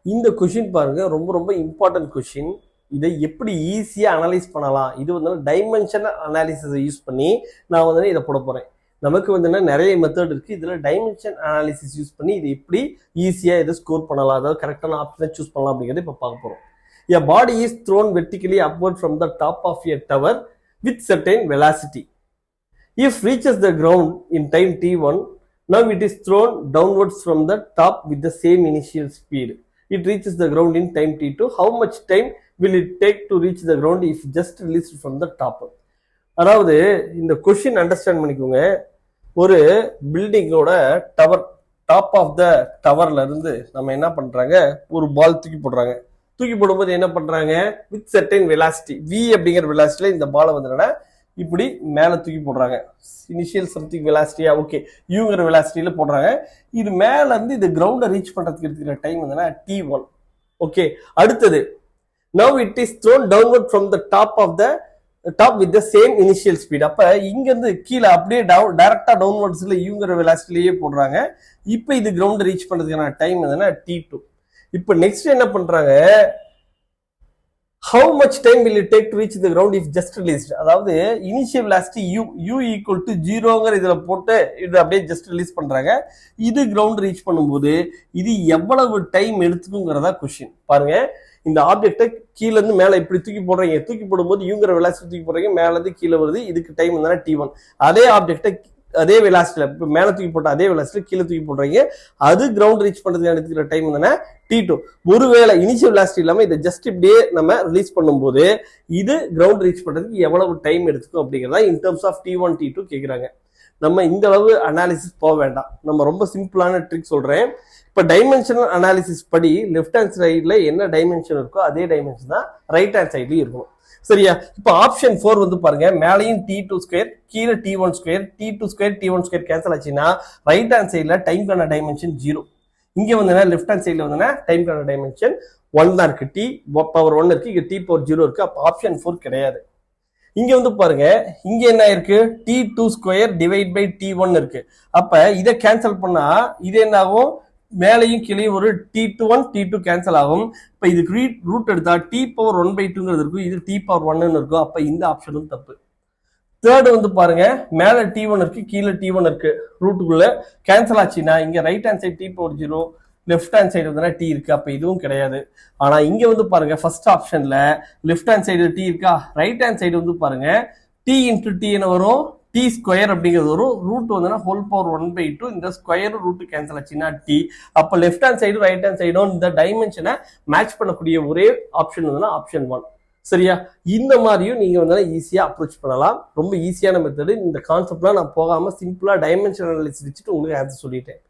இந்த கொஷின் பாருங்க ரொம்ப ரொம்ப இம்பார்ட்டன்ட் கொஷின். இதை எப்படி ஈஸியா அனலைஸ் பண்ணலாம், இது வந்து டைமென்ஷனல் அனாலிசிஸ் யூஸ் பண்ணி நான் வந்து இதை போட போறேன். நமக்கு வந்து நிறைய மெத்தட் இருக்கு. இதுல டைமென்ஷன் அனாலிசிஸ் யூஸ் பண்ணி இது எப்படி ஈஸியா இதை ஸ்கோர் பண்ணலாம், அதாவது கரெக்டான ஆப்ஷனை சூஸ் பண்ணலாம் அப்படிங்கிறத இப்ப பார்க்க போறோம். A body is thrown vertically upward from the top of a tower with certain velocity. If reaches the ground in time t1, now it is thrown downwards from the top with the same initial speed. It reaches the ground in time t2. How much time will it take to reach the ground if just released from the top? அதாவது இந்த question understand பண்ணிக்கோங்க. ஒரு பில்டிங்கோட tower, top of the டவர்ல இருந்து நம்ம என்ன பண்றாங்க, ஒரு பால் தூக்கி போடுறாங்க. தூக்கி போடும்போது என்ன பண்றாங்க, வித் சர்டைன் வெலாசிட்டி v அப்படிங்கிற வெலாசிட்டியில இந்த பாலை வந்து இப்படி மேல தூக்கி போடுறாங்க. இனிஷியல் சம்திங் வெலாசிட்டியா, ஓகே, யூங்கிற வெலாசிட்டியில போடுறாங்க. இது மேல இருந்து இது கிரவுண்ட ரீச் பண்றதுக்கு இருக்கிற டைம் வந்து t1. ஓகே, அடுத்தது now it is thrown downward from the top with the same initial speed. அப்ப இங்க இருந்து கீழே அப்படியே டைரக்டா டவுன்வர்ட்ஸ்ல யூங்கிற வெலாசிட்டிலேயே போடுறாங்க. இப்ப இது கிரவுண்ட் ரீச் பண்றதுக்கான டைம் வந்து t2. இப்ப நெக்ஸ்ட் என்ன பண்றாங்க, how much time will it take to reach the ground if just released? அதாவது initial velocity u equal to 0ங்கற இதுல போட்டு இது அப்படியே ஜஸ்ட் ரிலீஸ் பண்றாங்க. இது கிரவுண்ட் ரீச் பண்ணும்போது இது எவ்வளவு டைம் எடுத்துக்குங்கிறதா கொஸ்டின். பாருங்க, இந்த ஆப்ஜெக்டை கீழ இருந்து மேல இப்படி தூக்கி போடுறீங்க. தூக்கி போடும்போது யூங்கிற வெலாசிட்டி தூக்கி போடுறீங்க, மேல இருந்து கீழே வருது. இதுக்கு டைம் வந்து t1. அதே ஆப்ஜெக்டை அதே வெலாசிட்டியில இப்ப மேல தூக்கி போட்ட அதே வெலாசிட்டியில கீழே தூக்கி போடுறீங்க. அது கிரவுண்ட் ரீச் பண்றதுக்கு எடுத்துக்கிற டைம் வந்து t2. ஒருவேளை இனிஷியல் வெலாசிட்டி இல்லாம இதை ஜஸ்ட் இப்படியே நம்ம ரிலீஸ் பண்ணும்போது இது கிரவுண்ட் ரீச் பண்றதுக்கு எவ்வளவு டைம் எடுத்துக்கும் அப்படிங்கிறதா in terms of t1 t2 கேக்குறாங்க. நம்ம இந்த அளவு அனாலிசிஸ் போக வேண்டாம். நம்ம ரொம்ப சிம்பிளான ட்ரிக் சொல்றேன். இப்ப டைமென்ஷனல் அனாலிசிஸ் படி லெஃப்ட் ஹேண்ட் சைட்ல என்ன டைமென்ஷன் இருக்கோ அதே டைமென்ஷன் தான் ரைட் ஹேண்ட் சைட்லயும் இருக்கணும். சரியா? இப்ப ஆப்ஷன் 4 வந்து பாருங்க, மேலையும் t2 ஸ்கொயர், கீழே t1 square, t2 square t1 square cancel ஆச்சுன்னா ரைட் ஹேண்ட் சைட்ல டைம்க்கான டைமென்ஷன் 0. இங்க வந்து லெஃப்ட் ஹேண்ட் சைட்ல வந்து டைம்க்கான டைமென்ஷன் 1 தான் இருக்கு. t பவர் 1 இருக்கு, இங்க t பவர் 0 இருக்கு. அப்ப ஆப்ஷன் 4 கிடையாது. இங்க வந்து பாருங்க, இங்க என்ன இருக்கு, t2 square divide by t1 இருக்கு. அப்ப இதை கேன்சல் பண்ணா இது என்ன ஆகும், மேலையும் கீழே ஒரு t1 t2 கேன்சல் ஆகும். இப்ப இதுக்கு ரூட் எடுத்தா t பவர் 1/2ங்கிறது இருக்கும், இது t பவர் 1 இருக்கும். அப்ப இந்த ஆப்ஷனும் தப்பு. தேர்ட் வந்து பாருங்க, மேல t1 இருக்கு, கீழே t1 இருக்கு, ரூட்டுக்குள்ள கேன்சல் ஆச்சுன்னா இங்க right hand side t power 0, left hand side வந்து t இருக்கு. அப்ப இதுவும் கிடையாது. ஆனா இங்க வந்து பாருங்க, ஃபர்ஸ்ட் ஆப்ஷன்ல லெஃப்ட் ஹேண்ட் சைடு t இருக்கா, ரைட் ஹேண்ட் சைடு வந்து பாருங்க t இன்டு t என்ன வரும், t ஸ்கொயர் அப்படிங்கிறது வரும். ரூட் வந்து ஹோல் பவர் 1/2, இந்த ஸ்கொயர் ரூட் கேன்சல் ஆச்சுன்னா t. அப்ப left hand side right hand சைடும் இந்த டைமென்ஷனை மேட்ச் பண்ணக்கூடிய ஒரே ஆப்ஷன் வந்து ஆப்ஷன் 1. சரியா? இந்த மாதிரியும் நீங்க வந்து ஈஸியா அப்ரோச் பண்ணலாம். ரொம்ப ஈஸியான மெத்தடு. இந்த கான்செப்ட்லாம் நான் போகாம சிம்பிளா டைமென்ஷன் அனாலிசிஸ் வச்சுட்டு உங்களுக்கு ஆன்சர் சொல்லிட்டேன்.